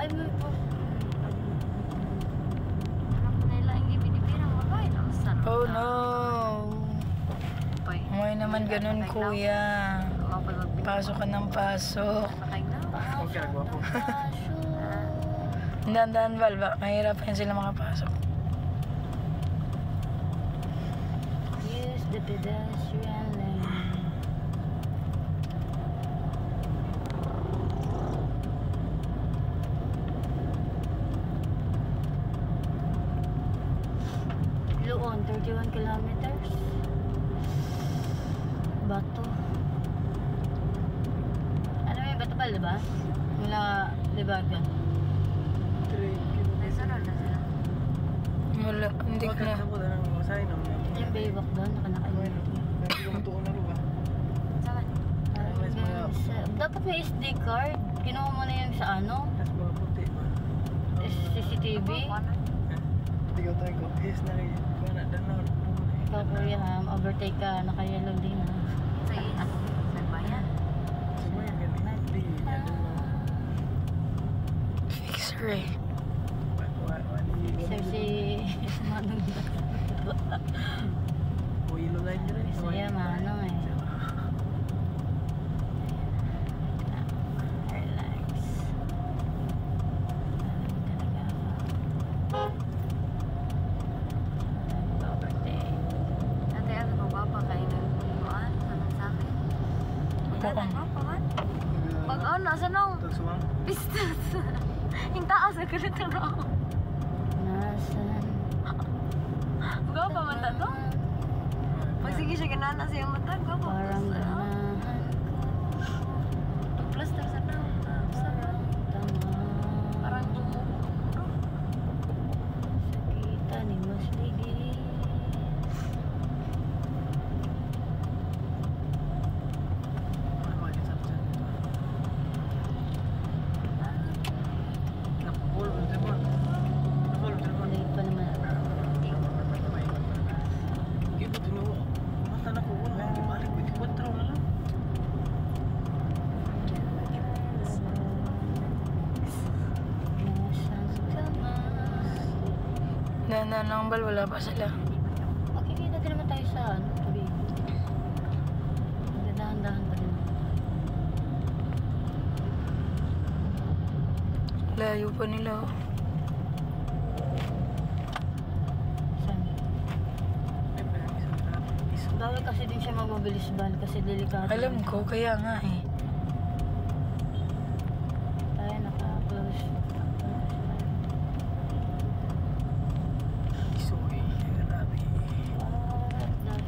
Ay, may po. Anak na nila yung ibinibirang mabay. Oh no. May naman ganun kuya. Pasok ka ng pasok. Dandan Val, mahirapan sila makapasok. Use the pedestrian lane. Luon, 31 kilometers. Bato. Ano yung Bato ba, diba? Mula Libaga. Wala, hindi ko na. Yung baywalk doon, nakanakain. Dapat may SD card. Kinuha mo na yung sa ano? CCTV. Ikaw kuya ha, overtake ka, naka-yellow din ha. Saan ba yan? Fixer eh. Sir si Manong siya Manong eh. Relax. Overtake. Ate, ano ba ba pakain ng buwan? Anong sa akin? Magkatan ba pa man? Pag-on, nasa nung? Pistas. Yung taas, nagkalit na ako. Nasaan? Gawa pa man to? Pag sige siya ganaan na siyang matag, gawa pa. Parang ganahan ko. Plaster sa daw. Parang tumutok. Sakita ni Mas Ligis. Nananambal, wala pa sila. Makikita din naman tayo sa ano, tubig. Dahan-dahan pa din. Layo pa nila oh. Saan? Bawal kasi din siya magmabilis ban kasi delikado. Alam ko, kaya nga eh. Tayo naka-close.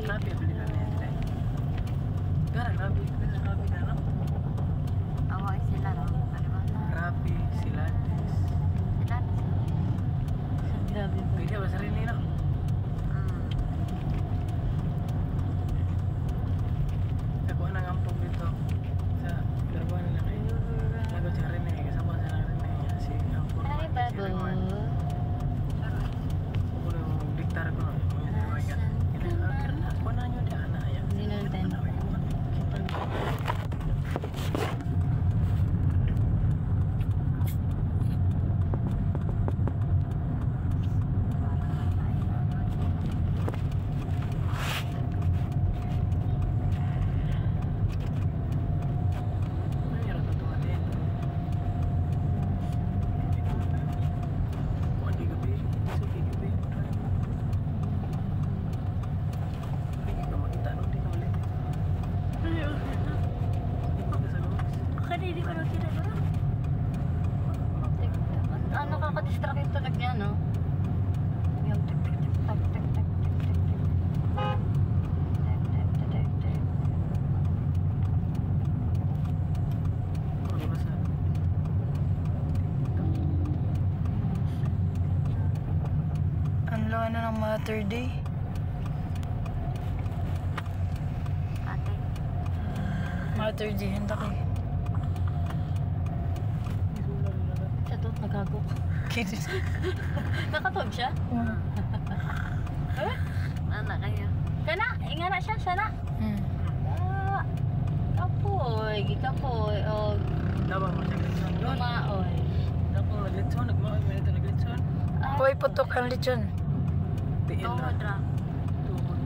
Rapi, beli na yan. Gara, rapi na, no? Away sila, no? Rapi, Silates. Grabe po. Pwede ba sarili, no? Nakuha ng ampong dito sa Garbuan nila kayo. Lagot si Rene, kasama sa Rene. Si Ampong. Ay, babo. Kung yung diktar ko, hindi na natin. Nakaka-distract yung tunog niya, no? Yung tik-tik-tik-tak, tik-tik-tik-tik-tik-tik. Tik-tik-tik-tik-tik. Ang laki na ng Mother Day. Ate. Mother Day, handa kayo. Siya to, nagagok. Kinis. Nakatog siya? Ana kayo. Kana, ingana siya, sana. Kapoy, gikapoy, o Dapat mo siya. lumaoy. Oh, naglitson. Nagmamay mo ito naglitson. Huwag putok ang lechon. Tiil na. Tuhod ra. Tuhod.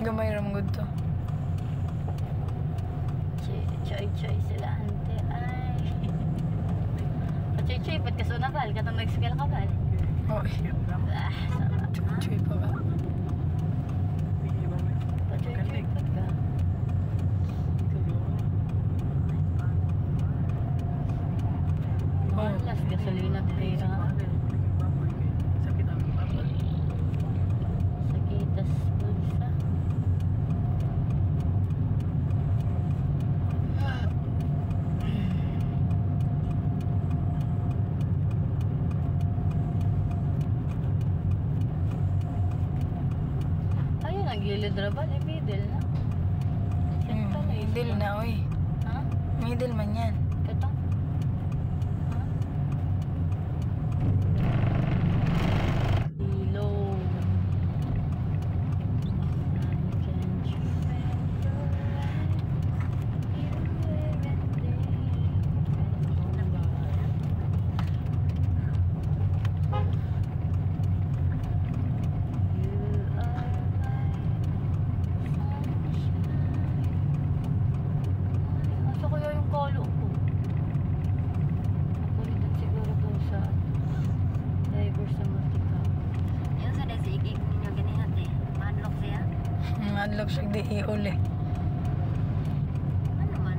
Gamay ramang good to. Choy-choy sila, ante. Ay. Choy-choy, ba't ka sunabal? Katong nag-skill ka ba? Oh, Ah, sarap. chuy pa ba? Choy-choy, ba't ka? Oh. Malas, gasolina tira nga. Sakit ang papa. Sakitas bulsa. Ayun, ang gilid rabal, middle na. Middle na, oy. Ha? Middle man yan. Ito? Ha? Ilo. Asa kaya yung kolo ko? Nakulitan siguro to sa driver sa Martika. Yan sa nasigig ninyo ganihan eh. Manlok siya? Madlok siya di iuli. Ano man?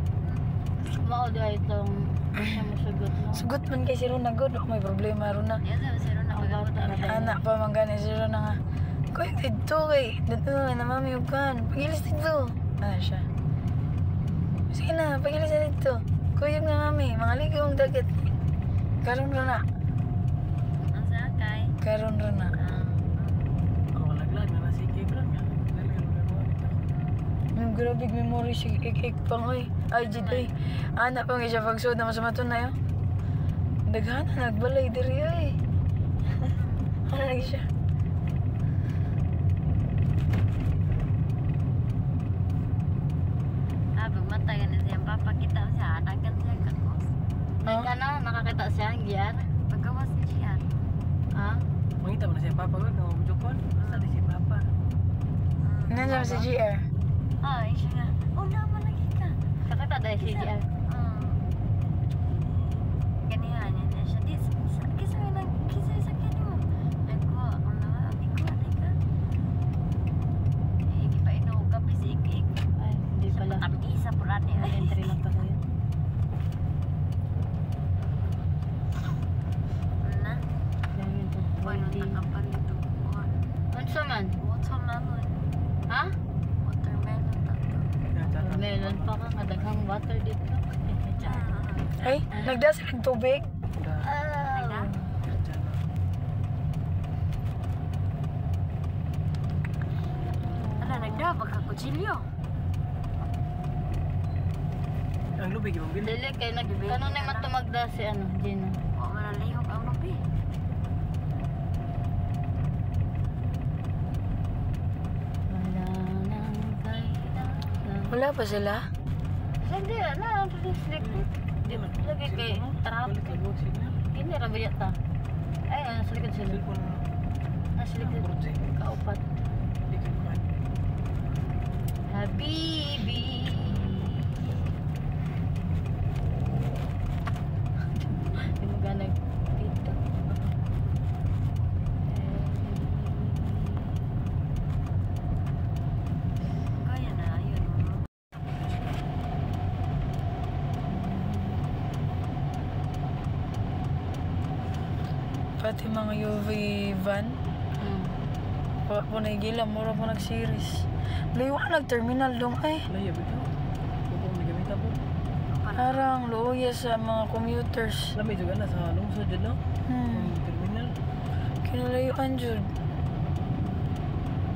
Mao dahil itong siya masagot no? Sugot man kay si Rona good. May problema Rona. Yan sa siro na pag-abot na Anak pa man gani si Rona nga. Kuy dito kay. Dito na mami ug kan. Pagilis dito. Ah siya. Sige na, pagilis na dito. Kuyog nga mami, mga ligong dagat. Karon Rona. Ang sakay. Karon Rona. Ako laglag na nasikip lang nga. Dali ang gagawa ito. Ang grabe memory si ik pang oy. Ay jid oy. Anak pa nga siya pagsud na masamaton na yo. Daghan na nagbalay diri oy. Ano lagi siya? Pagmatay ka na siya, papakita siya, anagan siya kakos. Oh? Nakakita siya, ang giyan. Pagkawas siya. Ha? Mangita mo na siya papa ko. Kung mabujukon. Asa di si papa. Nandiyan si GR. Ah, siya nga. Oh, naman lagi ka. Kakita dahil si GR. Ganihan niya siya. Kisa sa kanya mo. Nagko, di ko, ka. Hindi pa inuog ka, bisik-ik. Ay, hindi pala. Tapi sa puran niya. Entry lang pala yun. Na? Bueno, takapan ito. Ano man? Watermelon. Ha? Watermelon na to. Watermelon pa ka. Kadaghang water dito. Ay, nagdasal ng tubig. Ano, nagdabag ka kutsilyo? Ang lubig yung bili. Dili kay kanon na matumagda si ano, Gina. O manalihok ang lubi. Wala nang kailangan. Wala pa sila? Hindi na, slick. Di lagi kay trap. Hindi ra biya ta. Ay, nasa likod sila. Nasa likod. Kaupat. Habibi. Hindi mo ganag dito. Kaya na, yun. Pati mga UV van. Wala po nagila, mura po nag-series. Layo ka nag-terminal dong ay. Laya ba ito? Kung may gamit po. Parang luya sa mga commuters. Lamay juga na sa lungsod dyan, no? Yung terminal. Kinalayuan jud.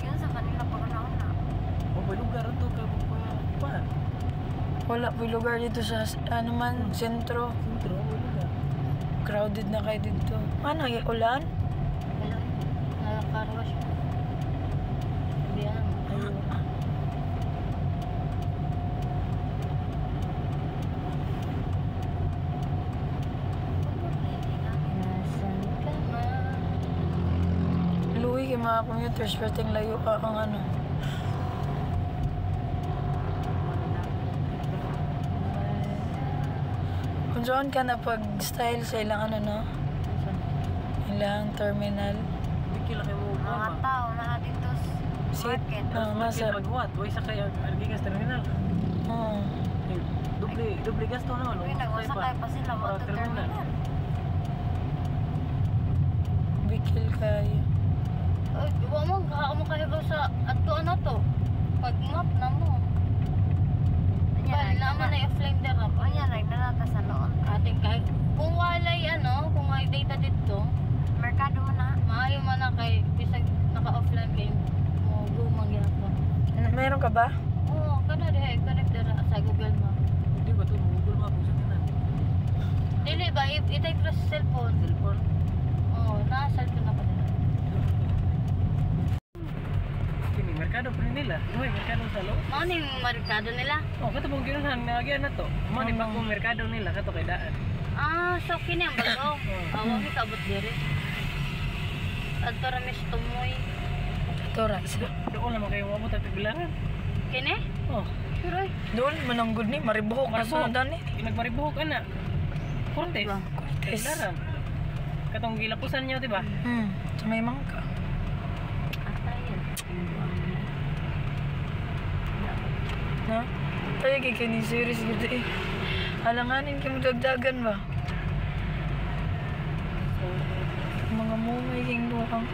Yun sa kanila pag na. O, may lugar ito ka pa. Wala po lugar dito sa ano man, sentro. Sintro, may lugar. Crowded na kayo dito. Ano, ulan? Hello? Nakakarwash. Diyan, ayun. mga commuters, perting layo pa ang ano. Kung saan ka na pag-style sa ilang ano, no? Ilang terminal. Bikila kayo mo Mga ba? tao na natin to Seat, market. nasa... Maghuwat, way sa kaya Argigas terminal. Oo. Doble gasto naman. Uy, nag-usakay pa sila mo to terminal. Bikil kayo. Uy, iwa mo, kaka mo kahibaw sa ato na to. Pag map na mo. Bali naman na i-flame there na po. Anya, nagdalata sa noon. Ating kahit kung walay ano, kung may data dito, merkado mo na. Maayo man na kay bisag naka-offline kayo mo gumang ginagawa. Meron ka ba? Oo, kada dihay connect dira sa Google Map. Hindi ba ito? Google Map sa kanan. Dili ba i-type ra sa cellphone? Cellphone. Oo, na cellphone na pa dira. Kini merkado pa rin nila. Uy, merkado sa loob. Mao ning merkado nila. Oh, kato pong ginunan nagyan na to. Mo ni pag merkado nila kato kay daan. Ah, so kini ang bago. Awang mi kabot diri. Adto ra mis tumoy. Tora, isa. Doon naman kayo mabot at bilangan. Kini? Oh, Sure. Doon, mananggod ni, maribuhok na sunodan ni. nagmaribuhok ana. Cortes. Cortes. Daram. Katong gilapusan niyo, di ba? Sa may mangka. Asa yan? Na? Tayo kay ni series gitu eh. Alanganin kayo dagdagan ba? Mga mumay king duhang.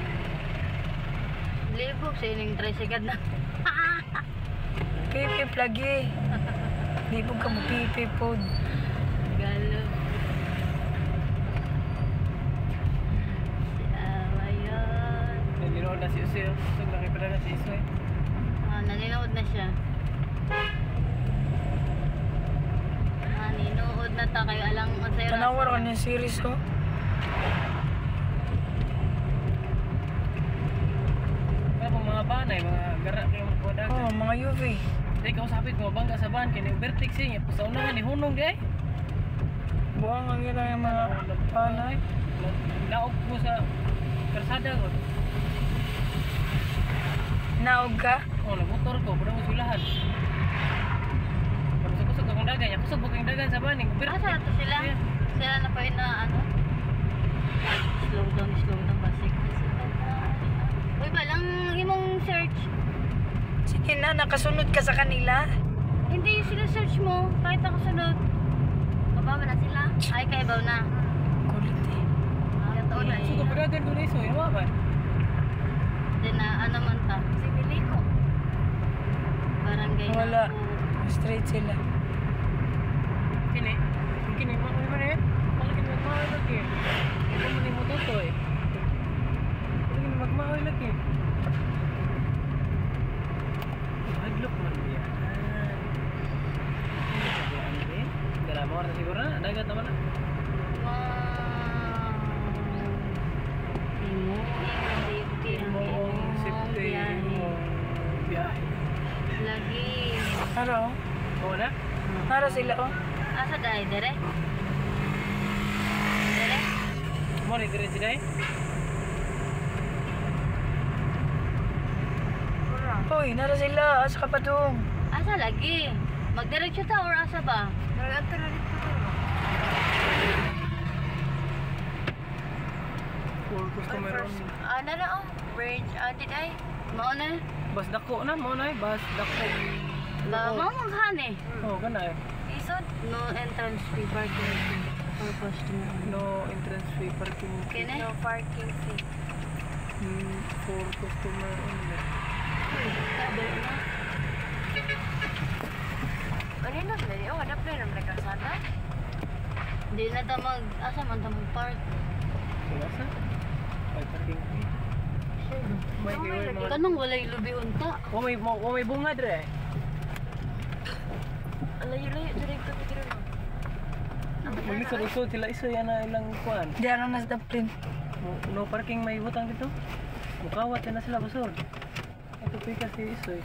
Libog sa ining tricycle na. Pipi lagi. Libog ka mo pipi pod. Galo. Si Awayon. Naginood na si Usil. Sug na kay na si Isoy. Nalinood na siya. Ninood na ta kayo alang masaya. Tanawar ka ng series oh. Kaya pong mga banay, mga gara kayo magkudagan. Oh, mga UV. Hindi ka usapit mo bangga sa van kini overtake siya sa unahan ni hunong di ay. Buang ang ilang yung mga panay. Naog mo sa karsada ko. Naog ka? Oh, nagmotor ko, pwede mo sulahan. Kusog-kusog akong dagan niya. Kusog akong dagan sa van. Asa na to sila? Sila na pa yun na ano? Slow down basic. Uy, balang imong search. Sige na, nakasunod ka sa kanila. Hindi sila search mo, kahit nakasunod. Baba na sila? Ay, kaibaw na. Kulit eh. Totoo na Kusog akong dagan doon iso. Yung ba? Then ano man ta? Si Milico. Barangay Wala. na Straight sila. Kini. Kini mo mo ni. Palagi magmahal lagi. Ito mo ni mo to eh. Palagi magmahal lagi. Look man dia. Dalam orang siguro na dagat naman na. Wow. Timo, safety ang Safety biyahe. Lagi. Haro? Oo na? Haro sila oh. Asa dahil, dere? Dere? Mo ni dire sila eh. Hoy, nara sila. Asa ka pa doon? Asa lagi? Magdiretso ta or asa ba? Nag-anta na dito. For customer only. Ano na oh? Bridge, did I? Mao na? Bas dako na mo na eh. Bas dako. Ba, mao maghani. Oh, kana eh. Isod? No entrance fee parking fee for customer. No entrance fee parking. Kene? No parking fee. For customer only. Sabi na. Ano na ba? Oh, ada plan naman na kalsada? Hindi na ta asa man ta mag-park. Wala sa? Ay, parking fee. May kayo mga... Kanong walay lubi unta. May bunga dire. Layo-layo, direkto pikir mo. Maglisod-usod sila iso yan na ilang kuan. Di ano na sa plane. No parking may butang dito. Mukawat yan na sila busod. Ito pika si iso eh.